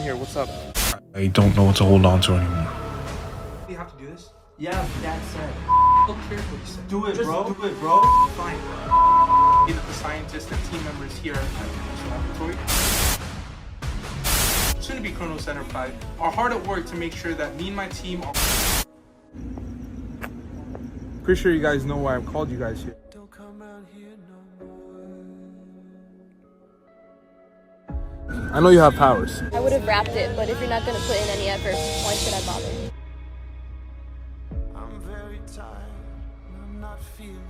here. What's up? I don't know what to hold on to anymore. Do you have to do this? Yeah, Dad said. Look carefully, sir. Do it, Just bro. do it, bro. Fine. You know, the scientists and team members here at the National Laboratory, soon to be Chrono Center 5, are hard at work to make sure that me and my team are... Pretty sure you guys know why I've called you guys here. I know you have powers. I would have wrapped it, but if you're not going to put in any effort, why should I bother? I'm very tired, I'm not feeling